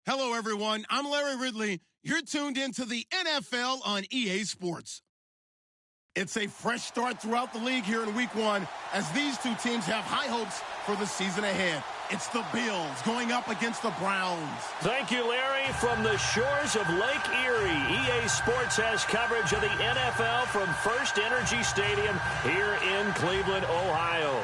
Hello, everyone. I'm Larry Ridley. You're tuned into the NFL on EA Sports. It's a fresh start throughout the league here in Week 1 as these two teams have high hopes for the season ahead. It's the Bills going up against the Browns. Thank you, Larry. From the shores of Lake Erie, EA Sports has coverage of the NFL from First Energy Stadium here in Cleveland, Ohio.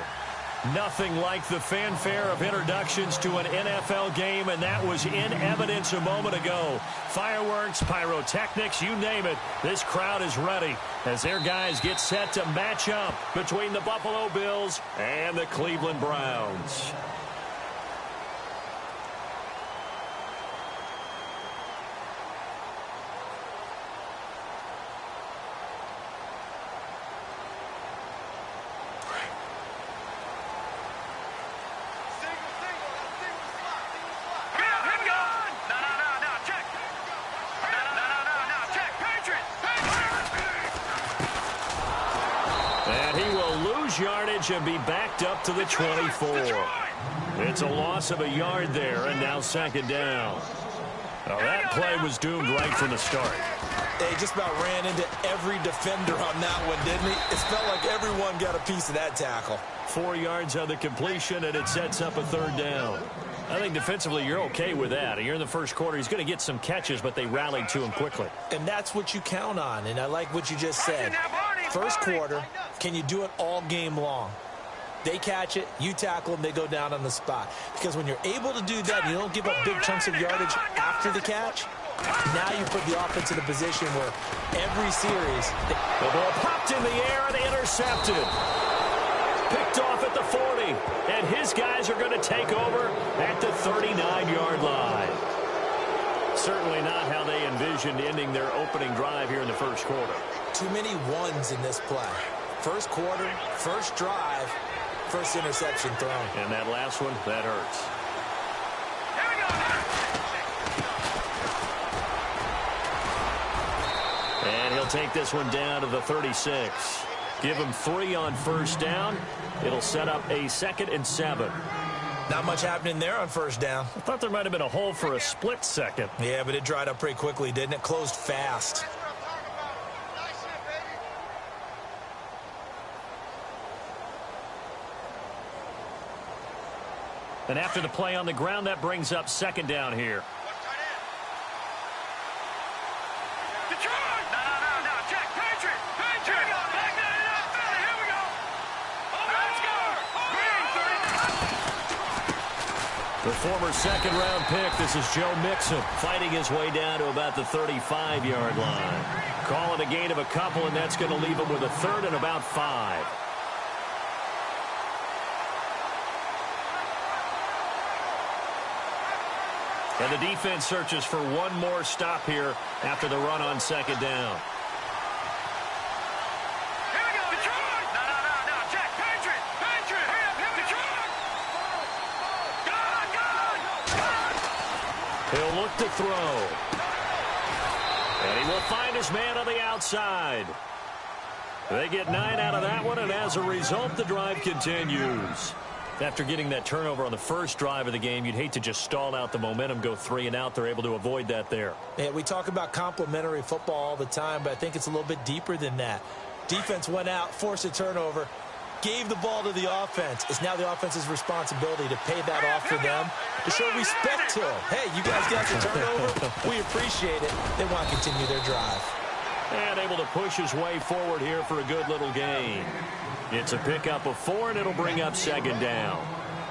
Nothing like the fanfare of introductions to an NFL game, and that was in evidence a moment ago. Fireworks, pyrotechnics, you name it. This crowd is ready as their guys get set to match up between the Buffalo Bills and the Cleveland Browns. Yardage and be backed up to the 24. It's a loss of a yard there, and now second down. Now that play was doomed right from the start. He just about ran into every defender on that one, didn't he? It felt like everyone got a piece of that tackle. 4 yards on the completion, and it sets up a third down. I think defensively you're okay with that. You're in the first quarter. He's going to get some catches, but they rallied to him quickly. And that's what you count on, and I like what you just said. First quarter, can you do it all game long? They catch it, you tackle them, they go down on the spot. Because when you're able to do that, you don't give up big chunks of yardage after the catch. Now you put the offense in a position where every series... The ball popped in the air and intercepted. Picked off at the 40. And his guys are going to take over at the 39-yard line. Certainly not how they envisioned ending their opening drive here in the first quarter. Too many ones in this play. First quarter, first drive, first interception thrown. And that last one, that hurts. And he'll take this one down to the 36. Give him 3 on first down. It'll set up a 2nd and 7. Not much happening there on first down. I thought there might have been a hole for a split second. Yeah, but it dried up pretty quickly, didn't it? Closed fast. And after the play on the ground, that brings up second down here. The former second-round pick, this is Joe Mixon, fighting his way down to about the 35-yard line. Calling a gain of a couple, and that's going to leave him with a 3rd and about 5. And the defense searches for one more stop here after the run on second down. He'll look to throw. And he will find his man on the outside. They get 9 out of that one, and as a result, the drive continues. After getting that turnover on the first drive of the game, you'd hate to just stall out the momentum, go 3 and out. They're able to avoid that there. Yeah, we talk about complementary football all the time, but I think it's a little bit deeper than that. Defense went out, forced a turnover, gave the ball to the offense. It's now the offense's responsibility to pay that off for them, to show respect to them. Hey, you guys got the turnover. We appreciate it. They want to continue their drive. And able to push his way forward here for a good little gain. It's a pickup of 4, and it'll bring up second down.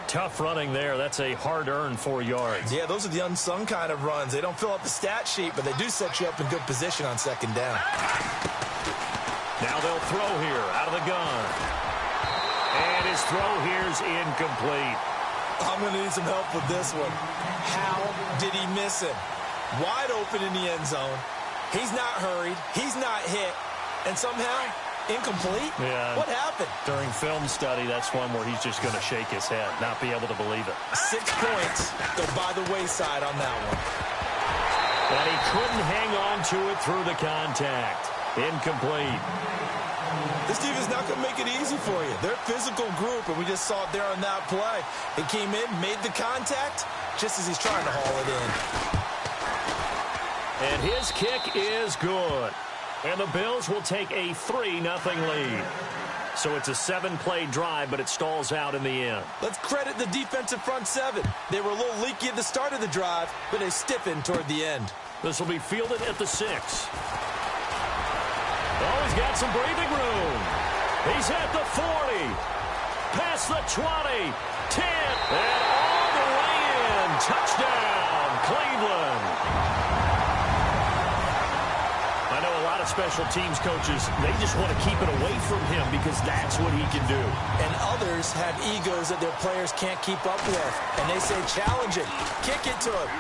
Tough running there. That's a hard-earned 4 yards. Yeah, those are the unsung kind of runs. They don't fill up the stat sheet, but they do set you up in good position on second down. Now they'll throw here out of the gun. And his throw here's incomplete. I'm going to need some help with this one. How did he miss him? Wide open in the end zone. He's not hurried. He's not hit. And somehow, incomplete? Yeah. What happened? During film study, that's one where he's just going to shake his head, not be able to believe it. 6 points go by the wayside on that one. And he couldn't hang on to it through the contact. Incomplete. This team is not going to make it easy for you. They're a physical group, and we just saw it there on that play. He came in, made the contact, just as he's trying to haul it in. And his kick is good. And the Bills will take a 3-0 lead. So it's a 7-play drive, but it stalls out in the end. Let's credit the defensive front seven. They were a little leaky at the start of the drive, but they stiffened toward the end. This will be fielded at the 6. Oh, he's got some breathing room. He's at the 40. Past the 20. 10. And all the way in. Touchdown, Cleveland. I know a lot of special teams coaches, they just want to keep it away from him because that's what he can do. And others have egos that their players can't keep up with. And they say, challenge it. Kick it to him.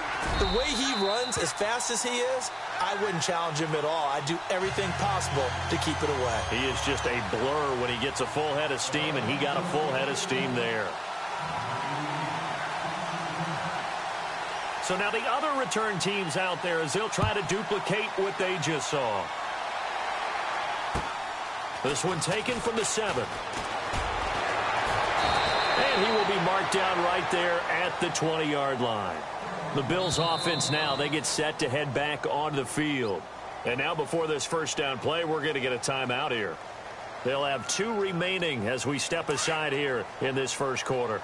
The way he runs, as fast as he is, I wouldn't challenge him at all. I'd do everything possible to keep it away. He is just a blur when he gets a full head of steam, and he got a full head of steam there. So now the other return teams out there as they'll try to duplicate what they just saw. This one taken from the 7. And he will be marked down right there at the 20-yard line. The Bills offense now, they get set to head back onto the field. And now before this first down play, we're going to get a timeout here. They'll have 2 remaining as we step aside here in this first quarter.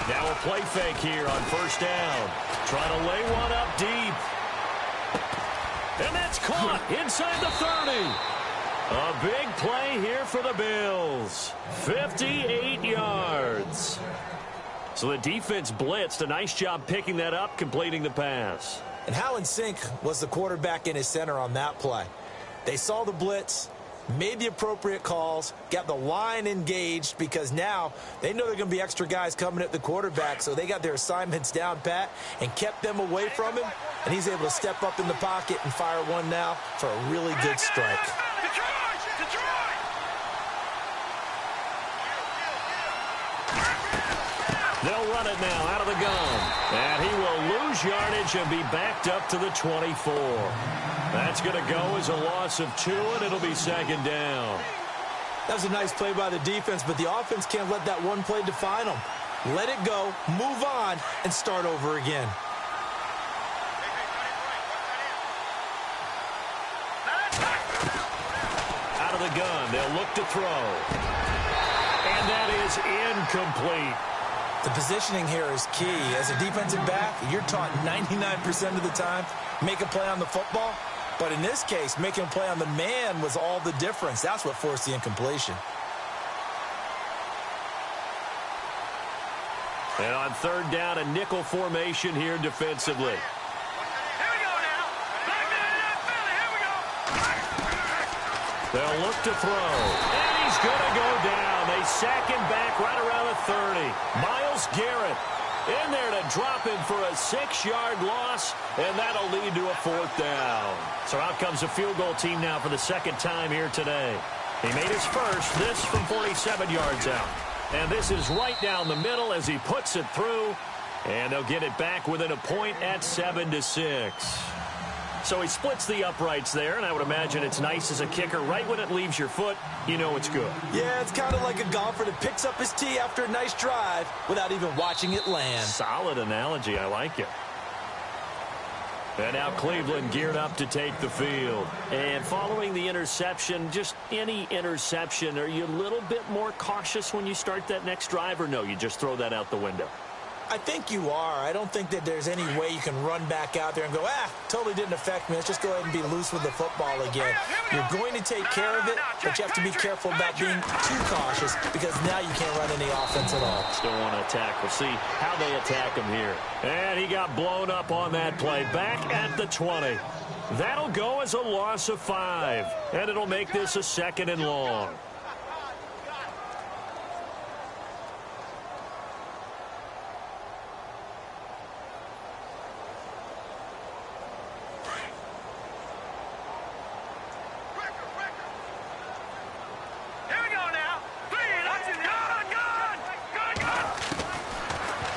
Now a play fake here on first down. Trying to lay one up deep. And that's caught inside the 30. A big play here for the Bills. 58 yards. So the defense blitzed. A nice job picking that up, completing the pass. And how in sync was the quarterback in his center on that play? They saw the blitz, made the appropriate calls, got the line engaged because now they know there are going to be extra guys coming at the quarterback, so they got their assignments down pat and kept them away from him, and he's able to step up in the pocket and fire one now for a really good strike. They'll run it now out of the gun, and he will lose yardage and be backed up to the 24. That's going to go as a loss of 2, and it'll be second down. That was a nice play by the defense, but the offense can't let that one play define them. Let it go, move on, and start over again. Out of the gun, they'll look to throw. And that is incomplete. The positioning here is key. As a defensive back, you're taught 99% of the time, make a play on the football. But in this case, making a play on the man was all the difference. That's what forced the incompletion. And on third down, a nickel formation here defensively. They'll look to throw. And he's going to go down. They sack him back right around the 30. Myles Garrett in there to drop him for a 6-yard loss, and that'll lead to a 4th down. So out comes a field goal team now for the second time here today. He made his first, this from 47 yards out. And this is right down the middle as he puts it through, and they'll get it back within a point at 7-6. So he splits the uprights there, and I would imagine it's nice as a kicker. Right when it leaves your foot, you know it's good. Yeah, it's kind of like a golfer that picks up his tee after a nice drive without even watching it land. Solid analogy. I like it. And now Cleveland geared up to take the field. And following the interception, just any interception, are you a little bit more cautious when you start that next drive, or no, you just throw that out the window? I think you are. I don't think that there's any way you can run back out there and go, totally didn't affect me. Let's just go ahead and be loose with the football again. You're going to take care of it, but you have to be careful about being too cautious because now you can't run any offense at all. Still want to attack. We'll see how they attack him here. And he got blown up on that play. Back at the 20. That'll go as a loss of 5. And it'll make this a 2nd and long.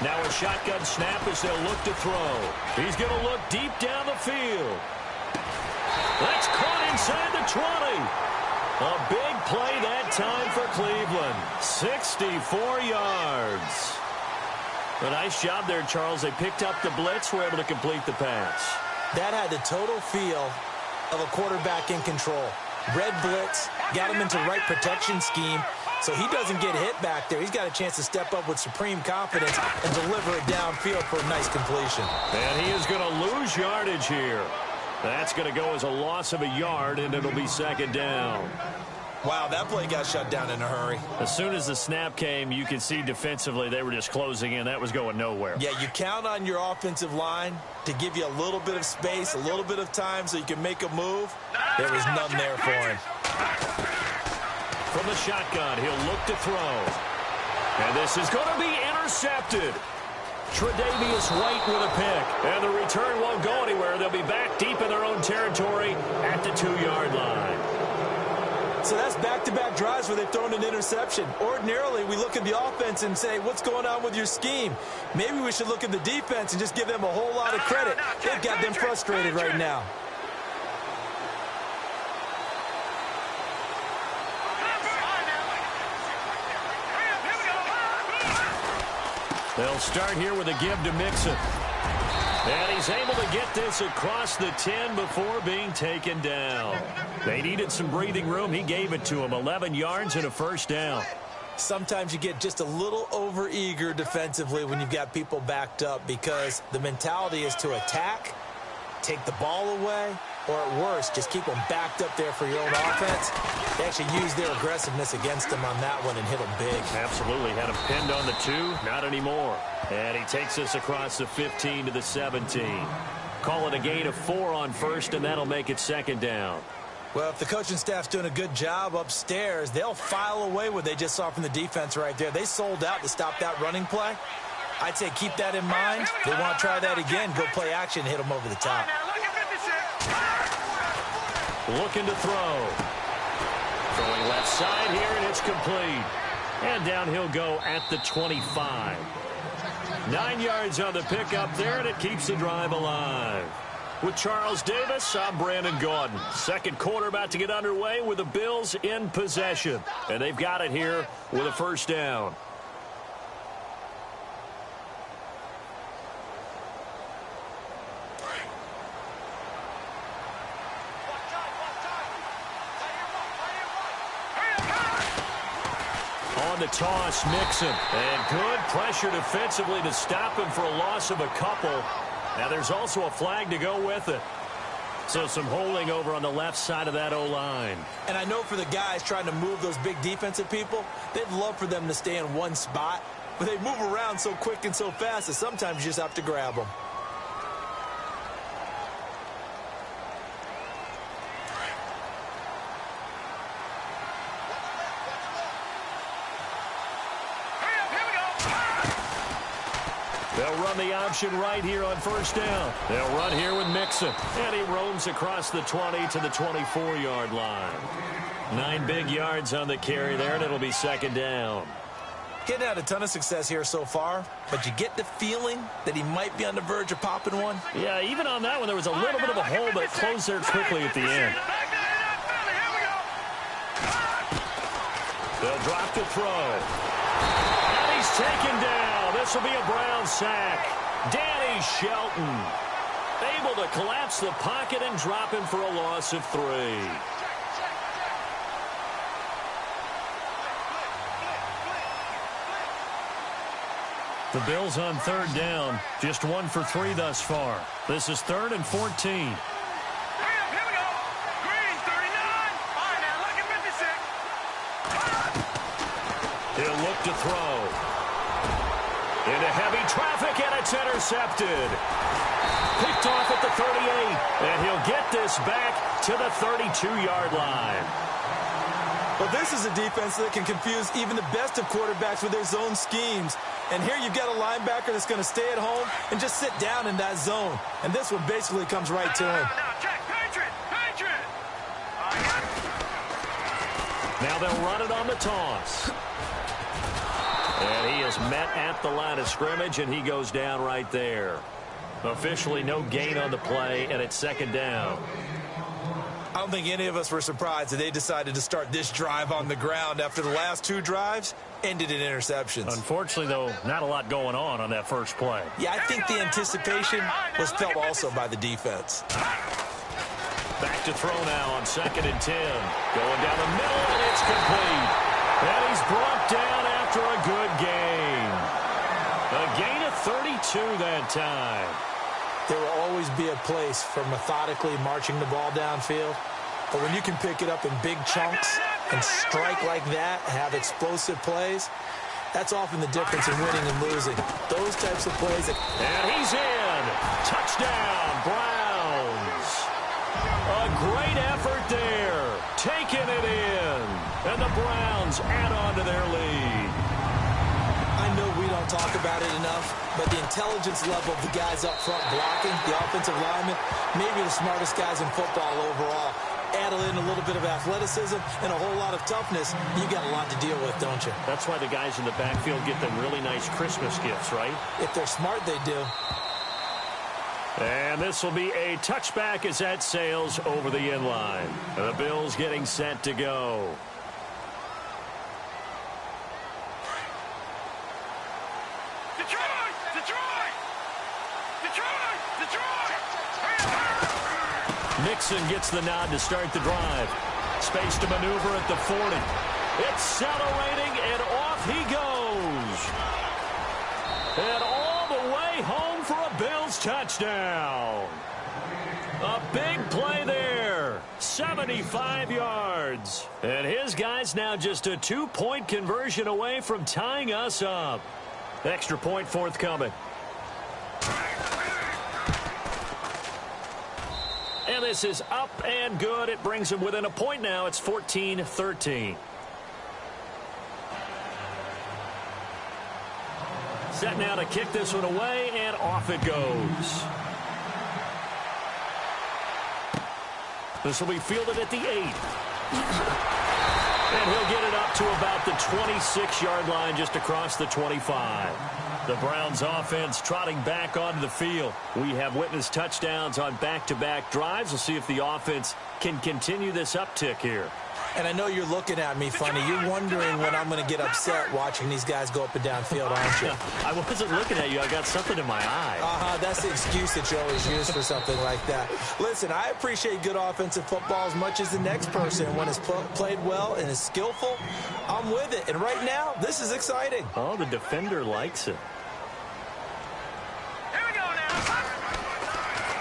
Now a shotgun snap as they'll look to throw. He's going to look deep down the field. That's caught inside the 20. A big play that time for Cleveland. 64 yards. A nice job there, Charles. They picked up the blitz, were able to complete the pass. That had the total feel of a quarterback in control. Red blitz, got him into right protection scheme, so he doesn't get hit back there. He's got a chance to step up with supreme confidence and deliver it downfield for a nice completion. And he is going to lose yardage here. That's going to go as a loss of a yard, and it'll be second down. Wow, that play got shut down in a hurry. As soon as the snap came, you could see defensively they were just closing in. That was going nowhere. Yeah, you count on your offensive line to give you a little bit of space, a little bit of time so you can make a move. There was none there for him. From the shotgun, he'll look to throw. And this is going to be intercepted. Tre'Davious White with a pick. And the return won't go anywhere. They'll be back deep in their own territory at the 2-yard line. So that's back-to-back drives where they've thrown an interception. Ordinarily, we look at the offense and say, what's going on with your scheme? Maybe we should look at the defense and just give them a whole lot of credit. They've got them frustrated right now. They'll start here with a give to Mixon. And he's able to get this across the 10 before being taken down. They needed some breathing room. He gave it to him. 11 yards and a first down. Sometimes you get just a little over-eager defensively when you've got people backed up because the mentality is to attack, take the ball away, or at worst, just keep them backed up there for your own offense. They actually used their aggressiveness against them on that one and hit them big. Absolutely. Had him pinned on the 2. Not anymore. And he takes us across the 15 to the 17. Call it a gain of 4 on first, and that'll make it second down. Well, if the coaching staff's doing a good job upstairs, they'll file away what they just saw from the defense right there. They sold out to stop that running play. I'd say keep that in mind. They want to try that again. Go play action, hit them over the top. Looking to throw. Throwing left side here, and it's complete. And down he'll go at the 25. 9 yards on the pickup there, and it keeps the drive alive. With Charles Davis, I'm Brandon Gaudin. Second quarter about to get underway with the Bills in possession. And they've got it here with a first down. On the toss, Mixon. And good pressure defensively to stop him for a loss of a couple. Now there's also a flag to go with it. So some holding over on the left side of that O-line. And I know for the guys trying to move those big defensive people, they'd love for them to stay in one spot. But they move around so quick and so fast that sometimes you just have to grab them. They'll run the option right here on first down. They'll run here with Mixon. And he roams across the 20 to the 24-yard line. 9 big yards on the carry there, and it'll be second down. Getting out a ton of success here so far, but you get the feeling that he might be on the verge of popping one. Yeah, even on that one, there was a little bit of a hole, but it closed there quickly at the end. They'll drop to throw. And he's taken down. This will be a Brown sack. Danny Shelton able to collapse the pocket and drop him for a loss of 3. The Bills on third down. Just 1 for 3 thus far. This is 3rd and 14. He'll look to throw. Into heavy traffic, and it's intercepted. Picked off at the 38, and he'll get this back to the 32-yard line. Well, this is a defense that can confuse even the best of quarterbacks with their zone schemes. And here you've got a linebacker that's going to stay at home and just sit down in that zone. And this one basically comes right to him. Now they'll run it on the toss. And he is met at the line of scrimmage, and he goes down right there. Officially no gain on the play, and it's second down. I don't think any of us were surprised that they decided to start this drive on the ground after the last 2 drives ended in interceptions. Unfortunately, though, not a lot going on that first play. Yeah, I think the anticipation was felt also by the defense. Back to throw now on 2nd and 10. Going down the middle, and it's complete. And he's brought down after a good gain. A gain of 32 that time. There will always be a place for methodically marching the ball downfield. But when you can pick it up in big chunks and strike like that, have explosive plays, that's often the difference in winning and losing. Those types of plays. And he's in. Touchdown, Browns. A great effort there. Taking it in. And the Browns add on to their lead. I know we don't talk about it enough, but the intelligence level of the guys up front blocking, the offensive linemen, maybe the smartest guys in football overall. Add in a little bit of athleticism and a whole lot of toughness, you got a lot to deal with, don't you? That's why the guys in the backfield get them really nice Christmas gifts, right? If they're smart, they do. And this will be a touchback as that sails over the end line. The Bills getting set to go. Mixon gets the nod to start the drive. Space to maneuver at the 40. Accelerating, and off he goes. And all the way home for a Bills touchdown. A big play there. 75 yards. And his guys now just a 2-point conversion away from tying us up. Extra point forthcoming. And this is up and good. It brings them within a point now. It's 14-13. Set now to kick this one away, and off it goes. This will be fielded at the 8. And he'll get it up to about the 26-yard line, just across the 25. The Browns offense trotting back onto the field. We have witnessed touchdowns on back-to-back drives. We'll see if the offense can continue this uptick here. And I know you're looking at me funny. You're wondering when I'm going to get upset watching these guys go up and down field, aren't you? I wasn't looking at you. I got something in my eye. That's the excuse that you always use for something like that. Listen, I appreciate good offensive football as much as the next person. When it's played well and is skillful, I'm with it. And right now, this is exciting. Oh, the defender likes it.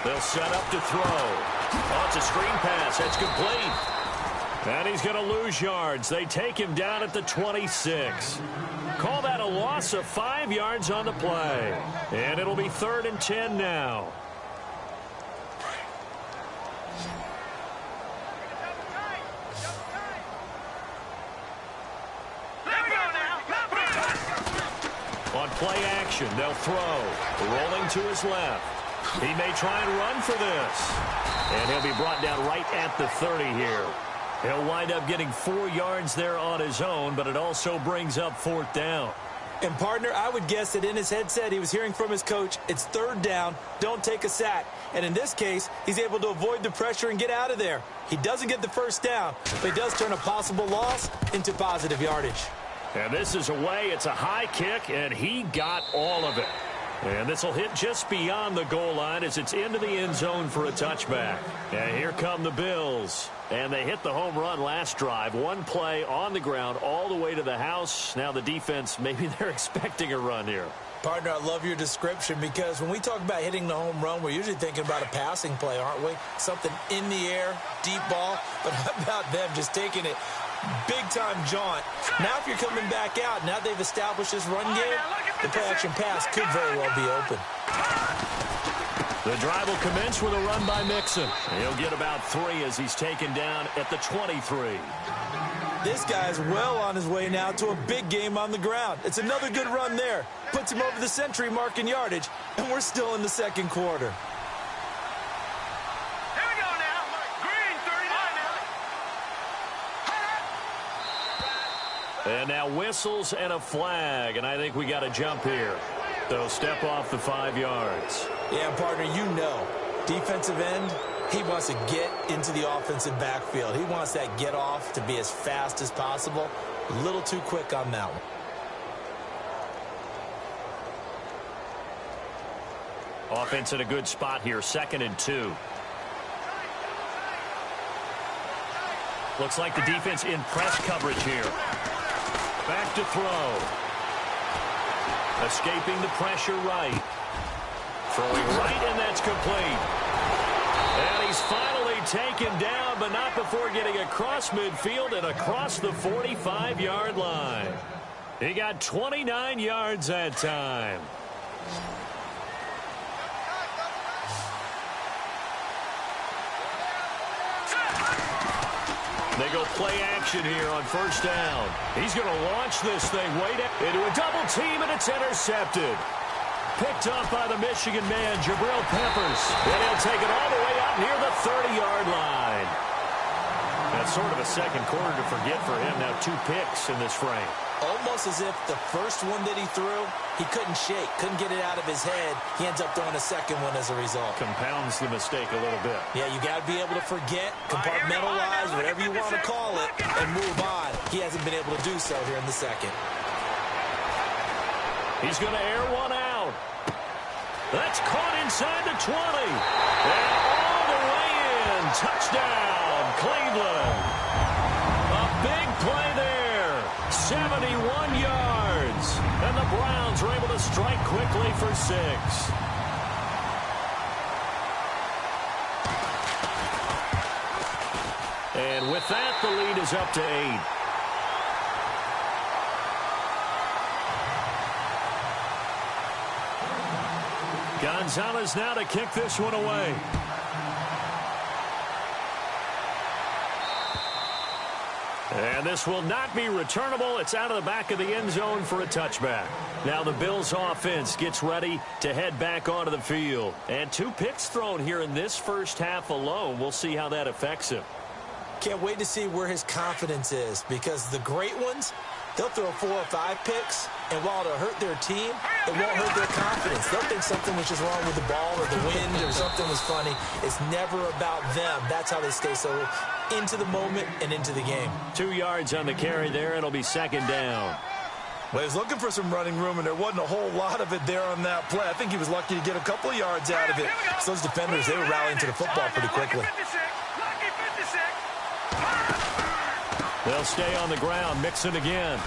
They'll set up to throw. Oh, it's a screen pass. That's complete. And he's going to lose yards. They take him down at the 26. Call that a loss of 5 yards on the play. And it'll be 3rd and 10 now. On play action, they'll throw. Rolling to his left. He may try and run for this. And he'll be brought down right at the 30 here. He'll wind up getting 4 yards there on his own, but it also brings up 4th down. And, partner, I would guess that in his headset he was hearing from his coach, it's 3rd down, don't take a sack. And in this case, he's able to avoid the pressure and get out of there. He doesn't get the 1st down, but he does turn a possible loss into positive yardage. And this is away. It's a high kick, and he got all of it. And this will hit just beyond the goal line as it's into the end zone for a touchback. And here come the Bills. And they hit the home run last drive. 1 play on the ground all the way to the house. Now the defense, maybe they're expecting a run here. Partner, I love your description because when we talk about hitting the home run, we're usually thinking about a passing play, aren't we? Something in the air, deep ball. But how about them just taking it big-time jaunt? Now if you're coming back out, now they've established this run game, the play-action pass could very well be open. The drive will commence with a run by Mixon. He'll get about 3 as he's taken down at the 23. This guy's well on his way now to a big game on the ground. It's another good run there. Puts him over the century mark in yardage, and we're still in the 2nd quarter. Here we go now. Green, 39. And now whistles and a flag, and I think we got a jump here. They'll step off the 5 yards. Yeah, partner, you know, defensive end, He wants to get into the offensive backfield. He wants that get off to be as fast as possible. A little too quick on that one. Offense in a good spot here, 2nd and 2. Looks like the defense in press coverage here. Back to throw. Escaping the pressure right. Throwing right, and that's complete. And he's finally taken down, but not before getting across midfield and across the 45-yard line. He got 29 yards that time. They go play action here on 1st down. He's going to launch this thing way down into a double team, and it's intercepted. Picked up by the Michigan man, Jabril Peppers. And he'll take it all the way out near the 30-yard line. That's sort of a second quarter to forget for him. Now 2 picks in this frame. Almost as if the first one that he threw, he couldn't shake, couldn't get it out of his head. He ends up throwing a second one as a result. Compounds the mistake a little bit. Yeah, you got to be able to forget, compartmentalize, whatever you want to call it, and move on. He hasn't been able to do so here in the second. He's going to air one out. That's caught inside the 20. And all the way in. Touchdown, Cleveland. A big play there. 71 yards. And the Browns are able to strike quickly for 6. And with that, the lead is up to 8. Gonzalez now to kick this one away. And this will not be returnable. It's out of the back of the end zone for a touchback. Now the Bills offense gets ready to head back onto the field. And 2 picks thrown here in this first half alone. We'll see how that affects him. Can't wait to see where his confidence is, because the great ones, they'll throw 4 or 5 picks, and while it'll hurt their team, it won't hurt their confidence. They'll think something was just wrong with the ball or the wind or something was funny. It's never about them. That's how they stay so into the moment and into the game. 2 yards on the carry there. It'll be 2nd down. Well, he was looking for some running room, and there wasn't a whole lot of it there on that play. I think he was lucky to get a couple of yards out of it. So those defenders, they were rallying to the football pretty quickly. They'll stay on the ground. Mixon again.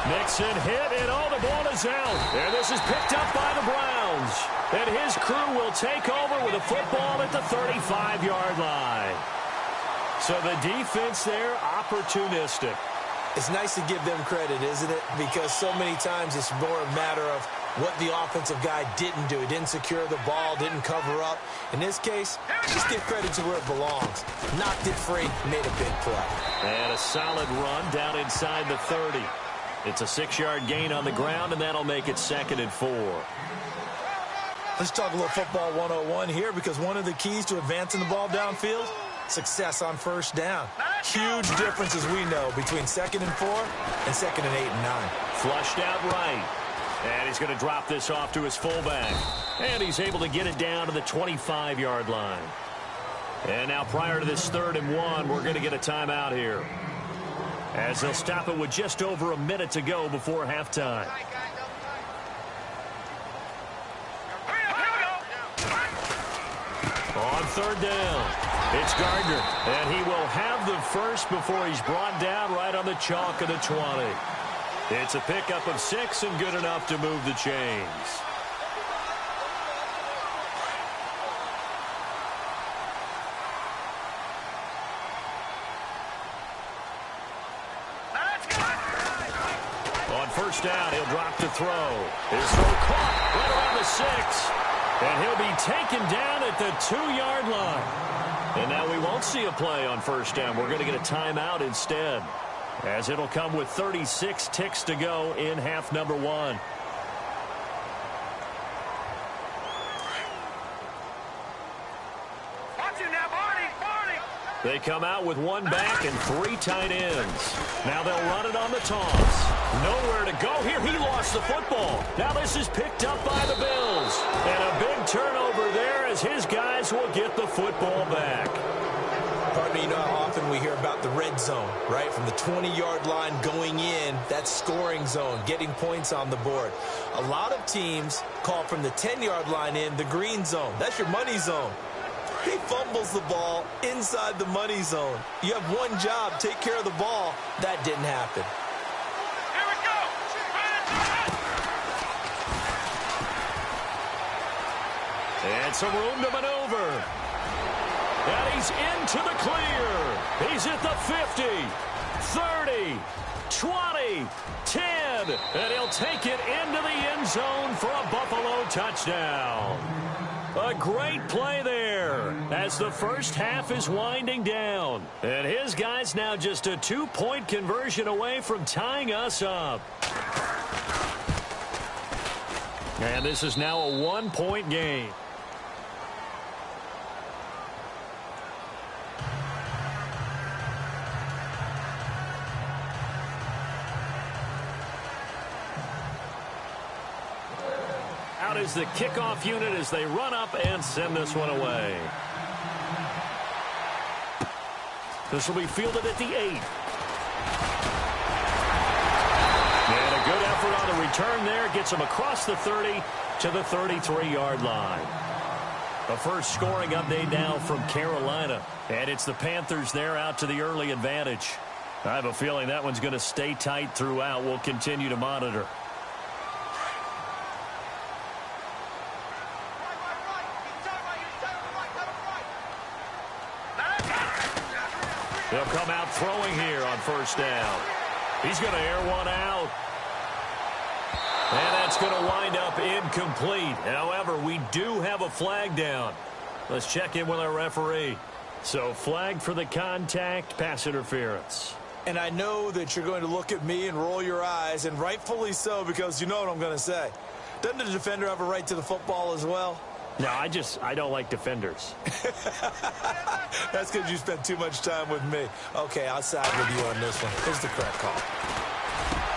Mixon hit, and the ball is out. And this is picked up by the Browns. And his crew will take over with a football at the 35-yard line. So the defense there, opportunistic. It's nice to give them credit, isn't it? Because so many times it's more a matter of what the offensive guy didn't do. He didn't secure the ball, didn't cover up. In this case, just give credit to where it belongs. Knocked it free, made a big play. And a solid run down inside the 30. It's a 6-yard gain on the ground, and that'll make it 2nd and 4. Let's talk a little football 101 here, because one of the keys to advancing the ball downfield, success on 1st down. Huge difference, as we know, between 2nd and 4 and 2nd and 8 and 9. Flushed out right. And he's going to drop this off to his fullback. And he's able to get it down to the 25-yard line. And now prior to this 3rd and 1, we're going to get a timeout here, as they'll stop it with just over a minute to go before halftime. On 3rd down, it's Gardner. And he will have the first before he's brought down right on the chalk of the 20. It's a pickup of 6 and good enough to move the chains. On 1st down, he'll drop to throw. His throw caught right around the 6. And he'll be taken down at the 2-yard line. And now we won't see a play on 1st down. We're going to get a timeout instead, as it'll come with 36 ticks to go in half number 1. They come out with 1 back and 3 tight ends. Now they'll run it on the toss. Nowhere to go here. He lost the football. Now this is picked up by the Bills. And a big turnover there as his guys will get the football back. Pardon me, you know how often we hear about the red zone, right? From the 20-yard line going in, that's scoring zone, getting points on the board. A lot of teams call from the 10-yard line in the green zone. That's your money zone. He fumbles the ball inside the money zone. You have one job, take care of the ball. That didn't happen. Here we go. And some room to maneuver. And he's into the clear. He's at the 50, 30, 20, 10. And he'll take it into the end zone for a Buffalo touchdown. A great play there as the first half is winding down. And his guys now just a 2-point conversion away from tying us up. And this is now a 1-point game. Out is the kickoff unit as they run up and send this one away. This will be fielded at the 8. And a good effort on the return there. Gets him across the 30 to the 33-yard line. The first scoring update now from Carolina. And it's the Panthers there out to the early advantage. I have a feeling that one's going to stay tight throughout. We'll continue to monitor. They'll come out throwing here on first down. He's going to air one out. And that's going to wind up incomplete. However, we do have a flag down. Let's check in with our referee. So flag for the contact, pass interference. And I know that you're going to look at me and roll your eyes, and rightfully so, because you know what I'm going to say. Doesn't the defender have a right to the football as well? No, I don't like defenders. That's because you spent too much time with me. Okay, I'll side with you on this one. Here's the correct call.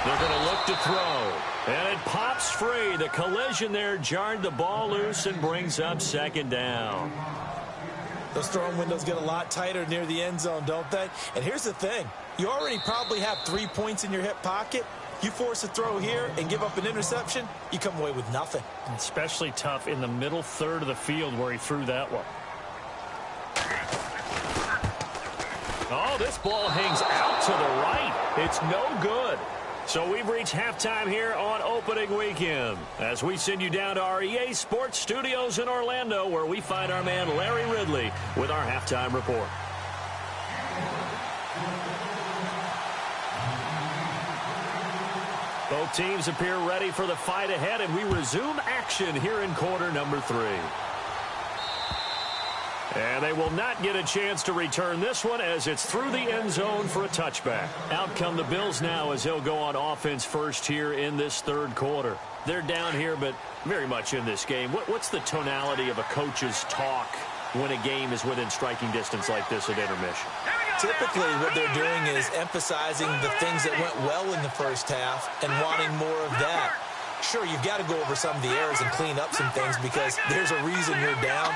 They're going to look to throw. And it pops free. The collision there jarred the ball loose and brings up second down. Those throwing windows get a lot tighter near the end zone, don't they? And here's the thing. You already probably have 3 points in your hip pocket. You force a throw here and give up an interception, you come away with nothing. Especially tough in the middle third of the field where he threw that one. Oh, this ball hangs out to the right. It's no good. So we've reached halftime here on opening weekend as we send you down to our EA Sports Studios in Orlando, where we find our man Larry Ridley with our halftime report. Both teams appear ready for the fight ahead, and we resume action here in quarter number 3. And they will not get a chance to return this one as it's through the end zone for a touchback. Out come the Bills now as they'll go on offense first here in this third quarter. They're down here, but very much in this game. What's the tonality of a coach's talk when a game is within striking distance like this at intermission? Typically, what they're doing is emphasizing the things that went well in the first half and wanting more of that. Sure, you've got to go over some of the errors and clean up some things because there's a reason you're down.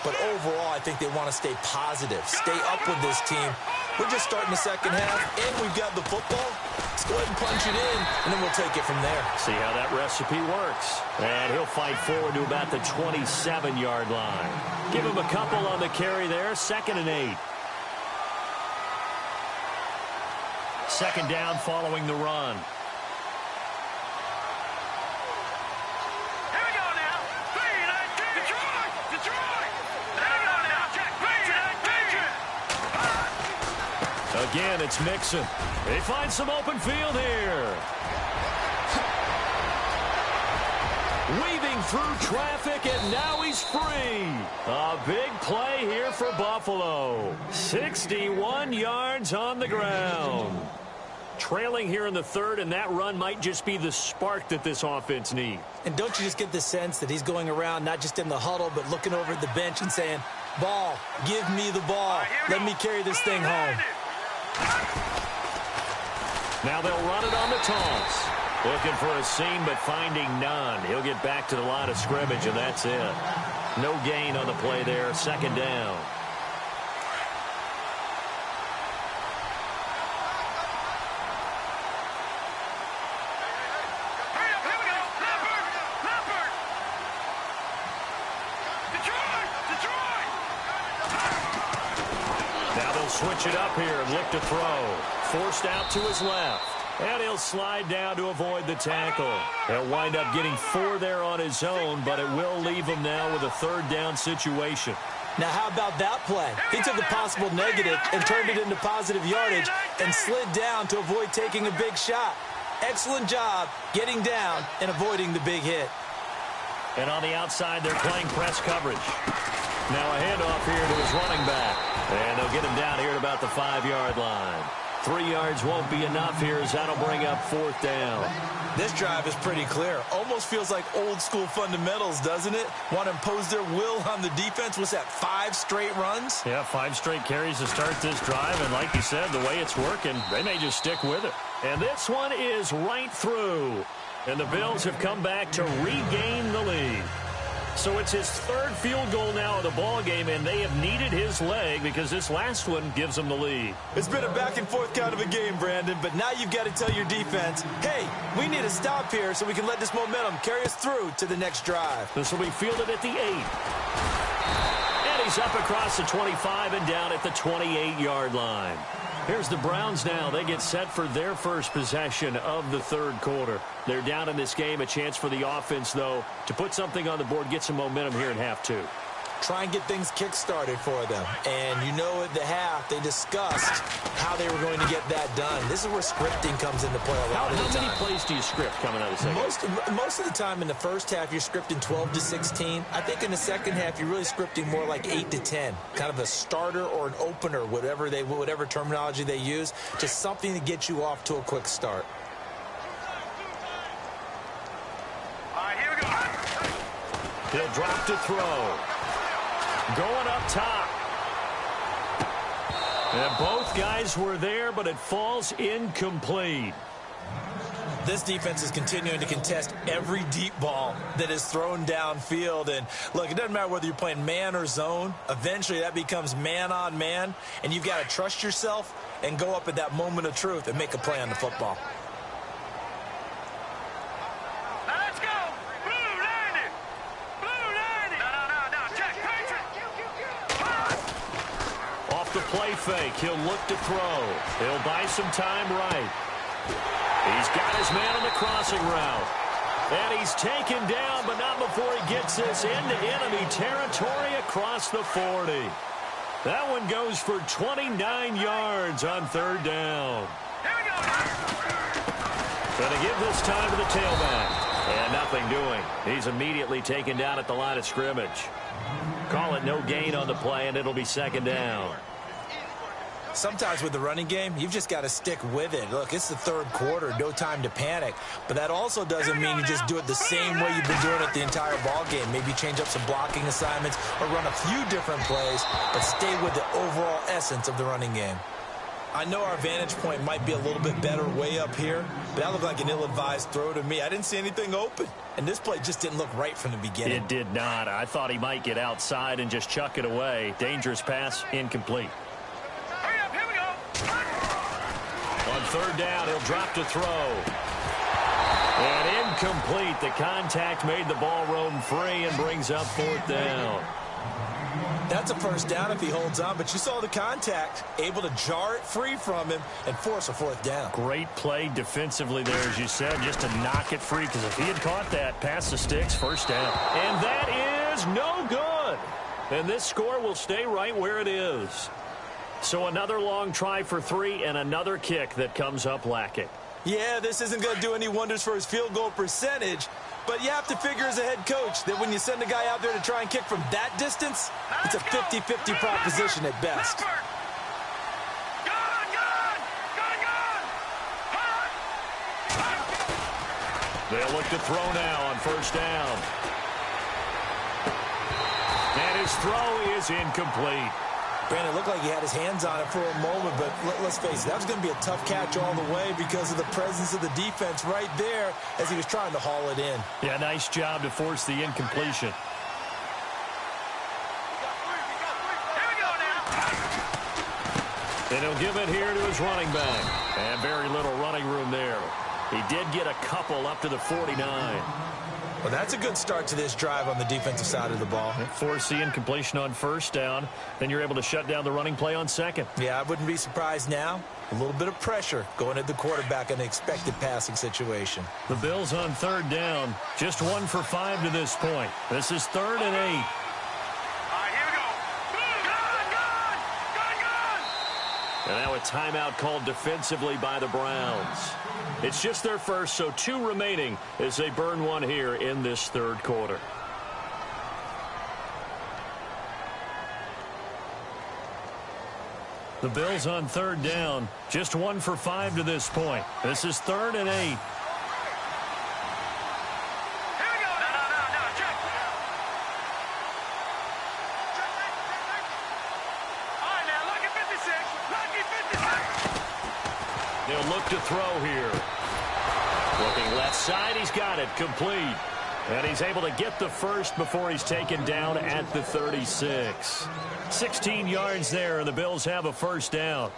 But overall, I think they want to stay positive, stay up with this team. We're just starting the second half, and we've got the football. Let's go ahead and punch it in, and then we'll take it from there. See how that recipe works. And he'll fight forward to about the 27-yard line. Give him a couple on the carry there, 2nd and 8. Second down following the run. Again, it's Mixon. They find some open field here. Weaving through traffic, and now he's free. A big play here for Buffalo. 61 yards on the ground. Trailing here in the third, and that run might just be the spark that this offense needs. And don't you just get the sense that he's going around, not just in the huddle, but looking over at the bench and saying, ball, give me the ball. Let me carry this thing home. Now they'll run it on the toss. Looking for a seam, but finding none. He'll get back to the line of scrimmage, and that's it. No gain on the play there. Second down. Switch it up here and look to throw. Forced out to his left. And he'll slide down to avoid the tackle. He'll wind up getting 4 there on his own, but it will leave him now with a third down situation. Now, how about that play? He took a possible negative and turned it into positive yardage and slid down to avoid taking a big shot. Excellent job getting down and avoiding the big hit. And on the outside, they're playing press coverage. Now a handoff here to his running back. And they'll get him down here at about the 5-yard line. 3 yards won't be enough here as that'll bring up 4th down. This drive is pretty clear. Almost feels like old school fundamentals, doesn't it? Want to impose their will on the defense. Was that 5 straight runs? Yeah, 5 straight carries to start this drive. And like you said, the way it's working, they may just stick with it. And this one is right through. And the Bills have come back to regain the lead. So it's his 3rd field goal now of the ball game, and they have needed his leg because this last one gives them the lead. It's been a back-and-forth kind of a game, Brandon, but now you've got to tell your defense, hey, we need a stop here so we can let this momentum carry us through to the next drive. This will be fielded at the 8. And he's up across the 25 and down at the 28-yard line. Here's the Browns now. They get set for their first possession of the 3rd quarter. They're down in this game. A chance for the offense, though, to put something on the board, get some momentum here in half 2. Try and get things kick-started for them. And you know at the half, they discussed how they were going to get that done. This is where scripting comes into play a lot of the time. How many plays do you script coming out of the second? Most of the time in the first half, you're scripting 12 to 16. I think in the second half, you're really scripting more like 8 to 10. Kind of a starter or an opener, whatever terminology they use, just something to get you off to a quick start. All right, here we go. He'll drop to throw. Going up top. And both guys were there, but it falls incomplete. This defense is continuing to contest every deep ball that is thrown downfield. And, look, it doesn't matter whether you're playing man or zone. Eventually, that becomes man on man. And you've got to trust yourself and go up at that moment of truth and make a play on the football. The play fake. He'll look to throw. He'll buy some time right. He's got his man on the crossing route. And he's taken down, but not before he gets this into enemy territory across the 40. That one goes for 29 yards on 3rd down. Going to give this time to the tailback. And nothing doing. He's immediately taken down at the line of scrimmage. Call it no gain on the play, and it'll be 2nd down. Sometimes with the running game, you've just got to stick with it. Look, it's the 3rd quarter, no time to panic. But that also doesn't mean you just do it the same way you've been doing it the entire ball game. Maybe change up some blocking assignments or run a few different plays, but stay with the overall essence of the running game. I know our vantage point might be a little bit better way up here, but that looked like an ill-advised throw to me. I didn't see anything open, and this play just didn't look right from the beginning. It did not. I thought he might get outside and just chuck it away. Dangerous pass, incomplete. On 3rd down, he'll drop to throw. And incomplete. The contact made the ball roam free and brings up 4th down. That's a 1st down if he holds on, but you saw the contact, able to jar it free from him and force a 4th down. Great play defensively there, as you said, just to knock it free, because if he had caught that, past the sticks, 1st down. And that is no good. And this score will stay right where it is. So another long try for 3 and another kick that comes up lacking. Yeah, this isn't going to do any wonders for his field goal percentage, but you have to figure as a head coach that when you send a guy out there to try and kick from that distance, it's a 50-50 proposition at best. They'll look to throw now on 1st down. And his throw is incomplete. Brandon, it looked like he had his hands on it for a moment, but let's face it, that was going to be a tough catch all the way because of the presence of the defense right there as he was trying to haul it in. Yeah, nice job to force the incompletion. And he'll give it here to his running back. And very little running room there. He did get a couple up to the 49. Well, that's a good start to this drive on the defensive side of the ball. Force the incompletion on first down. Then you're able to shut down the running play on second. Yeah, I wouldn't be surprised now. A little bit of pressure going at the quarterback in an expected passing situation. The Bills on third down. Just 1 for 5 to this point. This is 3rd and 8. And now a timeout called defensively by the Browns. It's just their first, so 2 remaining as they burn one here in this third quarter. The Bills on third down. Just 1 for 5 to this point. This is 3rd and 8. They'll look to throw here. Looking left side, he's got it, complete. And he's able to get the first before he's taken down at the 36. 16 yards there, and the Bills have a first down.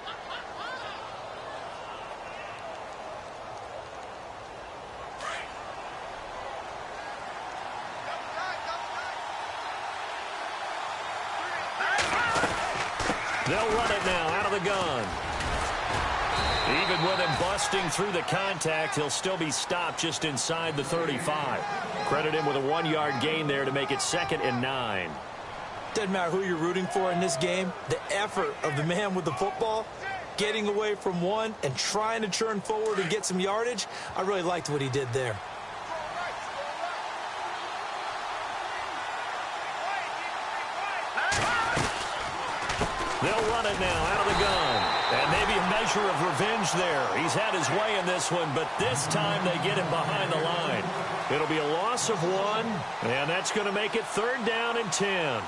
They'll run it now out of the gun. Even with him busting through the contact, he'll still be stopped just inside the 35. Credit him with a 1-yard gain there to make it 2nd and 9. Doesn't matter who you're rooting for in this game. The effort of the man with the football, getting away from one and trying to churn forward and get some yardage, I really liked what he did there. They'll run it now out of the gun. And maybe a measure of revenge there. He's had his way in this one, but this time they get him behind the line. It'll be a loss of 1, and that's going to make it 3rd down and 10.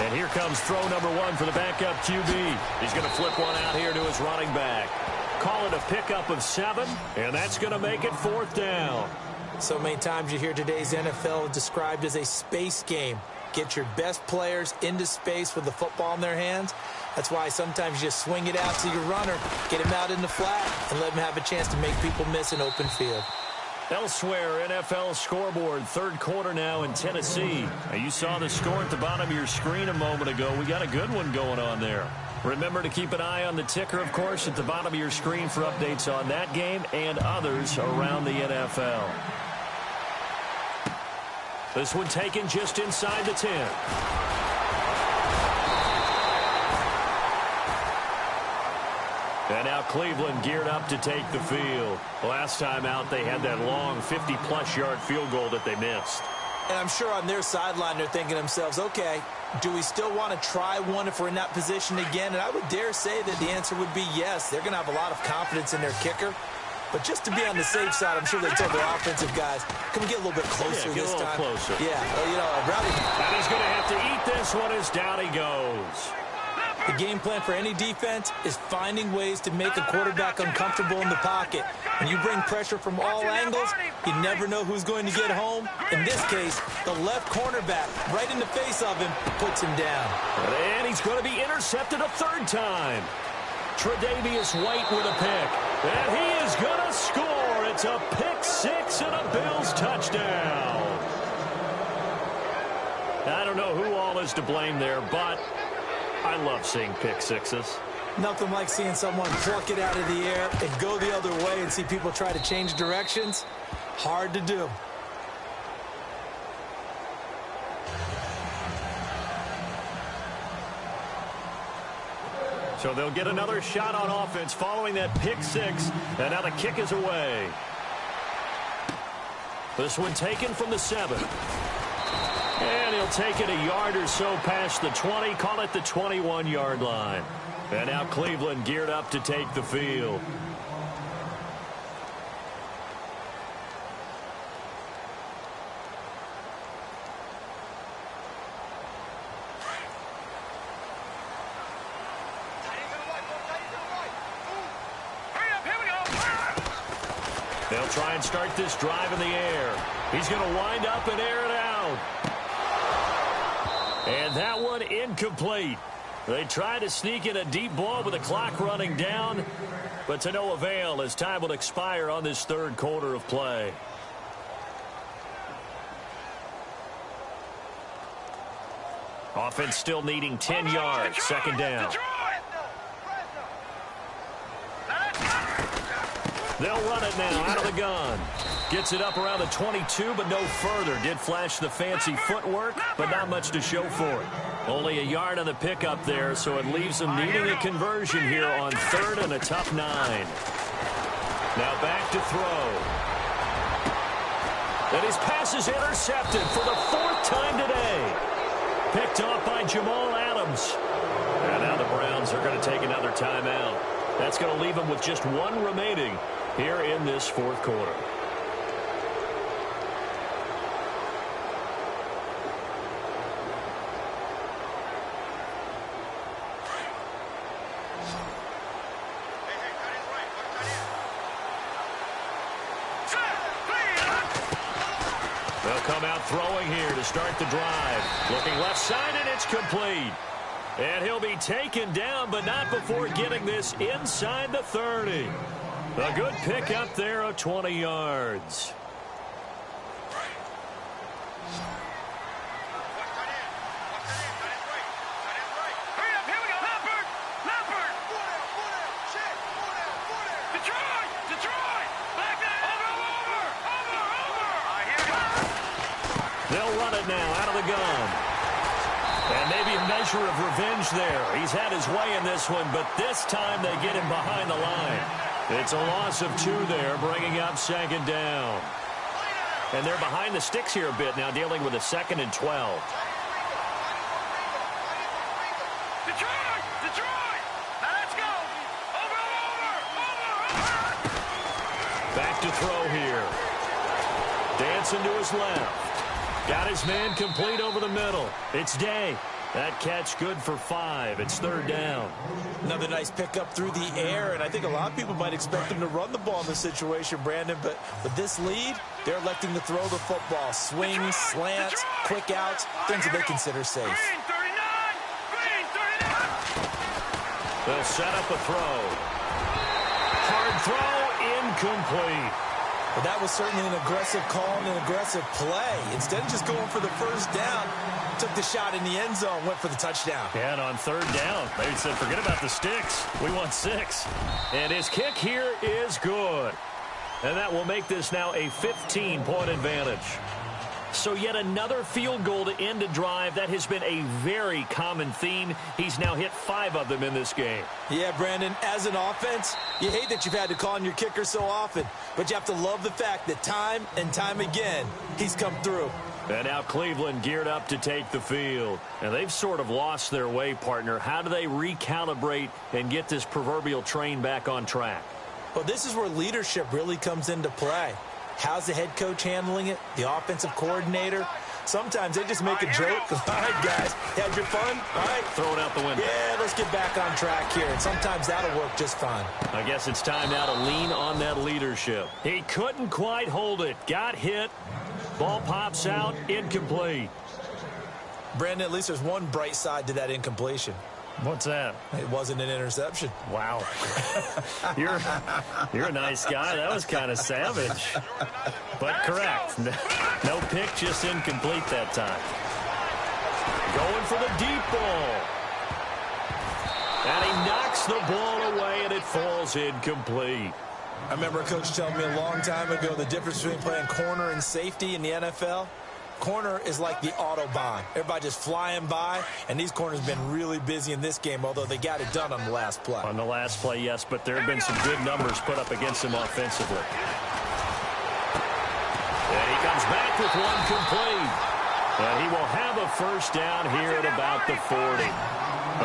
And here comes throw number 1 for the backup QB. He's going to flip one out here to his running back. Call it a pickup of 7, and that's going to make it 4th down. So many times you hear today's NFL described as a space game. Get your best players into space with the football in their hands. That's why sometimes you just swing it out to your runner, get him out in the flat, and let him have a chance to make people miss an open field. Elsewhere, NFL scoreboard, 3rd quarter now in Tennessee. Now, you saw the score at the bottom of your screen a moment ago. We got a good one going on there. Remember to keep an eye on the ticker, of course, at the bottom of your screen for updates on that game and others around the NFL. This one taken just inside the 10. And now Cleveland geared up to take the field. Last time out, they had that long 50-plus yard field goal that they missed. And I'm sure on their sideline they're thinking to themselves, okay, do we still want to try one if we're in that position again? And I would dare say that the answer would be yes. They're going to have a lot of confidence in their kicker. But just to be on the safe side, I'm sure they told their offensive guys, can we get a little bit closer this time? Get a little closer. Yeah, well, you know, I'd rather... And he's going to have to eat this one as down he goes. The game plan for any defense is finding ways to make a quarterback uncomfortable in the pocket. When you bring pressure from all angles, you never know who's going to get home. In this case, the left cornerback, right in the face of him, puts him down. And he's going to be intercepted a 3rd time. Tre'Davious White with a pick. And he is going to score. It's a pick 6 and a Bills touchdown. I don't know who all is to blame there, but I love seeing pick 6s. Nothing like seeing someone pluck it out of the air and go the other way and see people try to change directions. Hard to do. So they'll get another shot on offense following that pick 6, and now the kick is away. This one taken from the 7. And he'll take it a yard or so past the 20, call it the 21-yard line. And now Cleveland geared up to take the field. They'll try and start this drive in the air. He's going to wind up and air it out. And that one incomplete. They try to sneak in a deep ball with the clock running down, but to no avail as time will expire on this third quarter of play. Offense still needing 10 yards, second down. They'll run it now out of the gun. Gets it up around the 22, but no further. Did flash the fancy footwork, but not much to show for it. Only a yard on the pickup there, so it leaves them needing a conversion here on third and a tough 9. Now back to throw. And his pass is intercepted for the 4th time today. Picked off by Jamal Adams. And now the Browns are going to take another timeout. That's going to leave them with just 1 remaining here in this 4th quarter. They'll come out throwing here to start the drive. Looking left side, and it's complete. And he'll be taken down, but not before getting this inside the 30. A good pickup there of 20 yards. They'll run it now out of the gun. And maybe a measure of revenge there. He's had his way in this one, but this time they get him behind the line. It's a loss of 2 there, bringing up second down. And they're behind the sticks here a bit now, dealing with a 2nd and 12. Detroit! Let's go! Over! Back to throw here. Dancing to his left. Got his man complete over the middle. It's Day. That catch good for 5. It's 3rd down. Another nice pickup through the air, and I think a lot of people might expect him to run the ball in this situation, Brandon, but with this lead, they're electing to throw the football. Swings, slants, quick outs, things that they consider safe. Green 39! They'll set up a throw. Hard throw, incomplete. But that was certainly an aggressive call and an aggressive play. Instead of just going for the first down, took the shot in the end zone, went for the touchdown. Yeah, and on 3rd down, they said, forget about the sticks. We want 6. And his kick here is good. And that will make this now a 15-point advantage. So yet another field goal to end a drive. That has been a very common theme. He's now hit 5 of them in this game. Yeah, Brandon, as an offense, you hate that you've had to call on your kicker so often, but you have to love the fact that time and time again, he's come through. And now Cleveland geared up to take the field. And they've sort of lost their way, partner. How do they recalibrate and get this proverbial train back on track? Well, this is where leadership really comes into play. How's the head coach handling it? The offensive coordinator? Sometimes they just make a joke. All right, guys, had your fun? All right. Throw it out the window. Yeah, let's get back on track here. And sometimes that'll work just fine. I guess it's time now to lean on that leadership. He couldn't quite hold it. Got hit. Ball pops out. Incomplete. Brandon, at least there's one bright side to that incompletion. What's that? It wasn't an interception. Wow. You're a nice guy. That was kind of savage. But correct. No pick, just incomplete that time. Going for the deep ball. And he knocks the ball away, and it falls incomplete. I remember a coach telling me a long time ago the difference between playing corner and safety in the NFL. Corner is like the Autobahn. Everybody just flying by, and these corners have been really busy in this game, although they got it done on the last play. On the last play, yes, but there have been some good numbers put up against him offensively. And he comes back with one complete. And he will have a first down here at about the 40.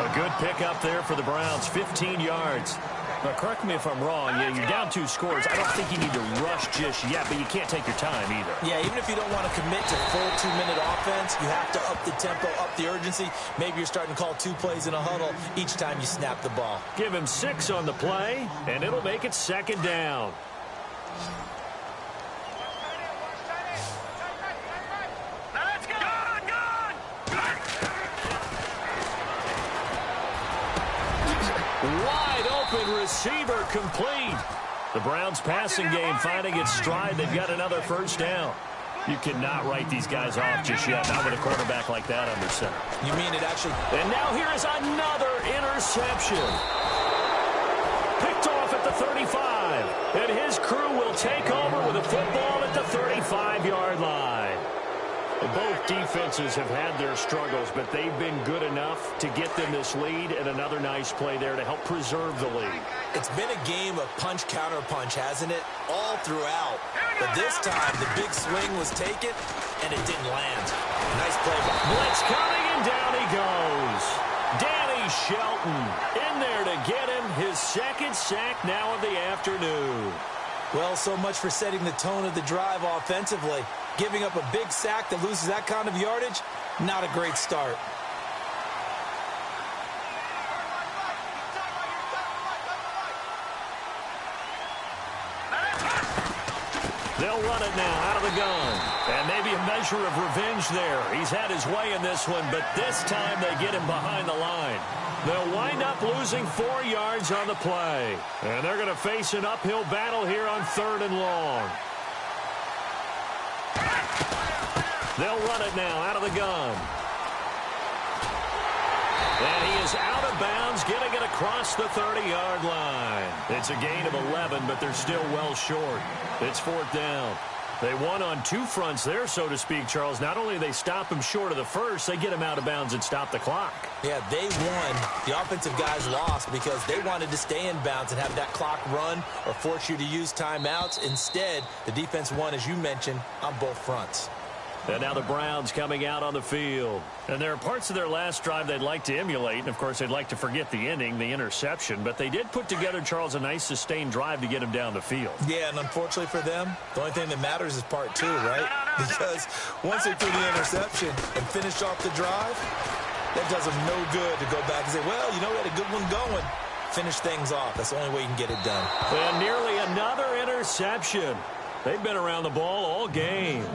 A good pickup there for the Browns, 15 yards. Now, correct me if I'm wrong. Yeah, you're down 2 scores. I don't think you need to rush just yet, but you can't take your time either. Yeah, even if you don't want to commit to full 2-minute offense, you have to up the tempo, up the urgency. Maybe you're starting to call 2 plays in a huddle each time you snap the ball. Give him 6 on the play, and it'll make it second down. Wide open receiver complete. The Browns passing game finding its stride. They've got another first down. You cannot write these guys off just yet. Not with a quarterback like that under center. You mean it actually? And now here is another interception. Picked off at the 35. And his crew will take over with a football at the 35-yard line. Both defenses have had their struggles, but they've been good enough to get them this lead, and another nice play there to help preserve the lead. It's been a game of punch-counter-punch, hasn't it? All throughout. But this time, the big swing was taken, and it didn't land. Nice play. Blitz coming, and down he goes. Danny Shelton in there to get him his second sack now of the afternoon. Well, so much for setting the tone of the drive offensively. Giving up a big sack that loses that kind of yardage, not a great start. They'll run it now out of the gun. And maybe a measure of revenge there. He's had his way in this one, but this time they get him behind the line. They'll wind up losing 4 yards on the play. And they're going to face an uphill battle here on 3rd and long. They'll run it now out of the gun. And he is out of bounds, getting it across the 30-yard line. It's a gain of 11, but they're still well short. It's 4th down. They won on 2 fronts there, so to speak, Charles. Not only do they stop him short of the first, they get him out of bounds and stop the clock. Yeah, they won. The offensive guys lost because they wanted to stay in bounds and have that clock run or force you to use timeouts. Instead, the defense won, as you mentioned, on both fronts. And now the Browns coming out on the field. And there are parts of their last drive they'd like to emulate. And, of course, they'd like to forget the ending, the interception. But they did put together, Charles, a nice sustained drive to get him down the field. Yeah, and unfortunately for them, the only thing that matters is part 2, right? Because once they threw the interception and finished off the drive, that does them no good to go back and say, well, you know, we had a good one going. Finish things off. That's the only way you can get it done. And nearly another interception. They've been around the ball all game.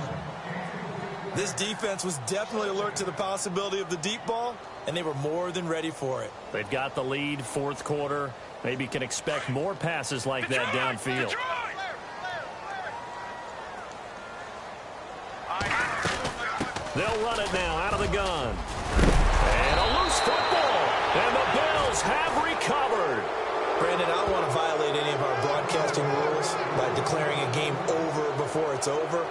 This defense was definitely alert to the possibility of the deep ball, and they were more than ready for it. They've got the lead, 4th quarter. Maybe can expect more passes like that downfield. They'll run it now out of the gun. And a loose football. And the Bills have recovered. Brandon, I don't want to violate any of our broadcasting rules by declaring a game over before it's over.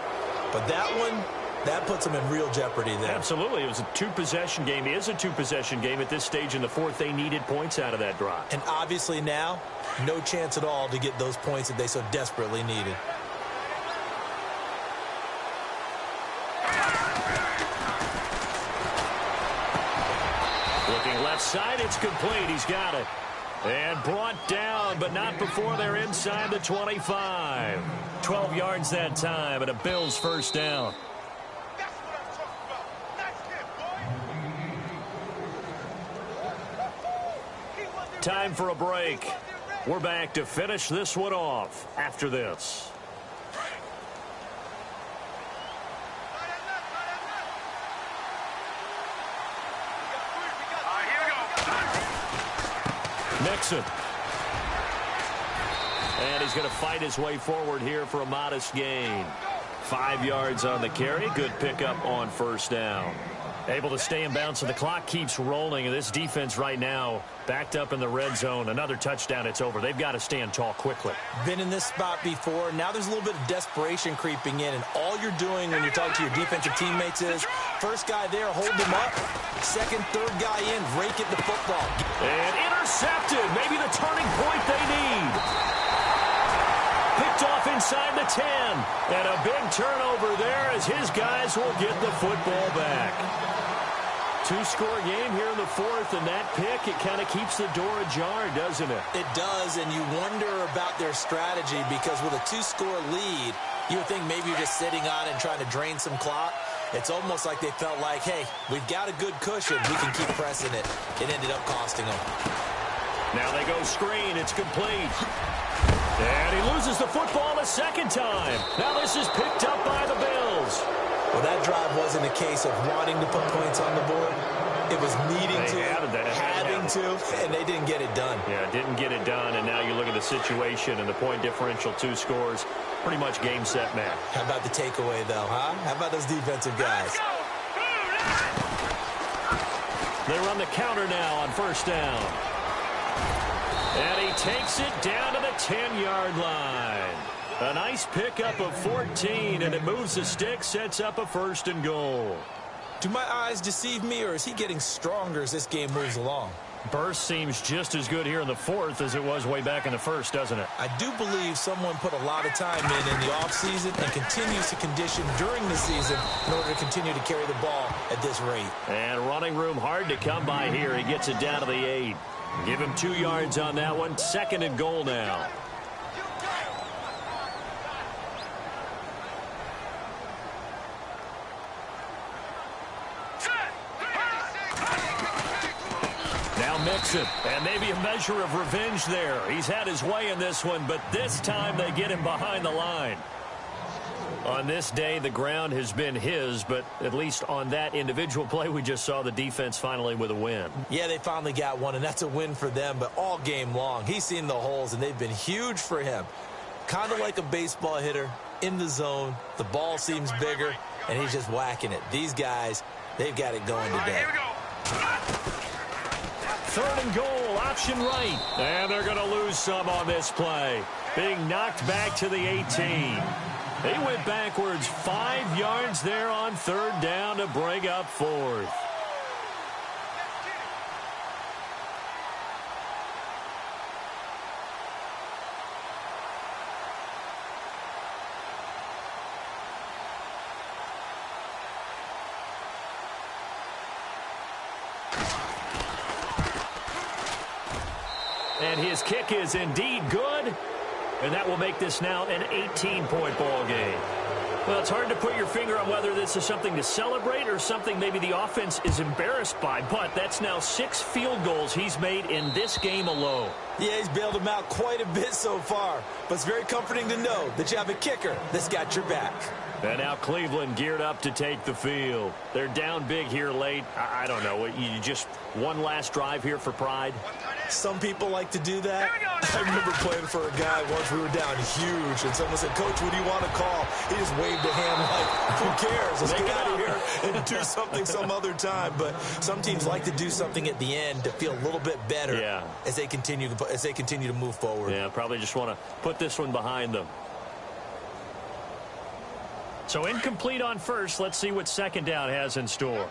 But that one, that puts them in real jeopardy there. Absolutely. It was a 2-possession game. It is a 2-possession game at this stage in the 4th. They needed points out of that drive. And obviously now, no chance at all to get those points that they so desperately needed. Looking left side, it's complete. He's got it. And brought down, but not before they're inside the 25. 12 yards that time, and a Bills first down. Time for a break. We're back to finish this one off after this. Mixon. And he's going to fight his way forward here for a modest gain. 5 yards on the carry. Good pickup on first down. Able to stay in bounds, so the clock keeps rolling. And this defense right now backed up in the red zone. Another touchdown, it's over. They've got to stand tall quickly. Been in this spot before. Now there's a little bit of desperation creeping in. And all you're doing when you're talking to your defensive teammates is, first guy there, hold them up. Second, third guy in, rake at the football. And intercepted. Maybe the turning point they need. Picked off inside the 10. And a big turnover there as his guys will get the football back. 2-score game here in the 4th, and that pick, it kind of keeps the door ajar, doesn't it? It does, and you wonder about their strategy because with a 2-score lead, you would think maybe you're just sitting on it and trying to drain some clock. It's almost like they felt like, hey, we've got a good cushion. We can keep pressing it. It ended up costing them. Now they go screen. It's complete. And he loses the football a second time. Now this is picked up by the Bills. Well, that drive wasn't a case of wanting to put points on the board. It was needing to, having to, and they didn't get it done. Yeah, didn't get it done, and now you look at the situation and the point differential, 2 scores, pretty much game, set, match. How about the takeaway, though, huh? How about those defensive guys? They run the counter now on first down. And he takes it down to the 10-yard line. A nice pickup of 14, and it moves the stick, sets up a 1st and goal. Do my eyes deceive me, or is he getting stronger as this game moves along? Burst seems just as good here in the 4th as it was way back in the 1st, doesn't it? I do believe someone put a lot of time in the offseason and continues to condition during the season in order to continue to carry the ball at this rate. And running room hard to come by here. He gets it down to the 8. Give him 2 yards on that one. 2nd and goal now. Mixon, and maybe a measure of revenge there. He's had his way in this one, but this time they get him behind the line. On this day, the ground has been his, but at least on that individual play, we just saw the defense finally with a win. Yeah, they finally got one, and that's a win for them, but all game long, he's seen the holes, and they've been huge for him. Kind of like a baseball hitter in the zone. The ball seems bigger, and he's just whacking it. These guys, they've got it going today. Here we go. 3rd and goal, option right. And they're going to lose some on this play. Being knocked back to the 18. They went backwards 5 yards there on 3rd down to bring up 4th. And his kick is indeed good. And that will make this now an 18-point ball game. Well, it's hard to put your finger on whether this is something to celebrate or something maybe the offense is embarrassed by. But that's now 6 field goals he's made in this game alone. Yeah, he's bailed them out quite a bit so far. But it's very comforting to know that you have a kicker that's got your back. And now Cleveland geared up to take the field. They're down big here late. I don't know. You just one last drive here for pride? Some people like to do that. I remember playing for a guy once. We were down huge, and someone said, "Coach, what do you want to call?" He just waved a hand like, "Who cares? Let's get out of here and do something some other time." But some teams like to do something at the end to feel a little bit better as they continue to move forward. Yeah, probably just want to put this one behind them. So incomplete on first. Let's see what 2nd down has in store.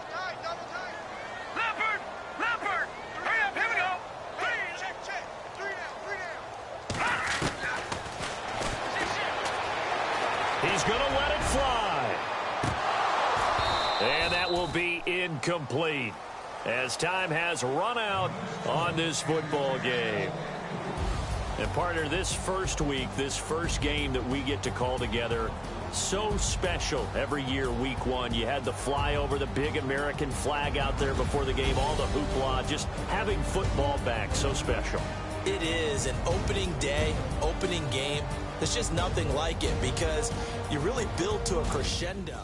Leopard! Hurry up, here we go! Check. 3 down. He's going to let it fly. And that will be incomplete as time has run out on this football game. And partner, this first week, this first game that we get to call together, so special every year, week 1. You had the flyover, the big American flag out there before the game, all the hoopla, just having football back, so special. It is an opening day, opening game. There's just nothing like it because you really build to a crescendo.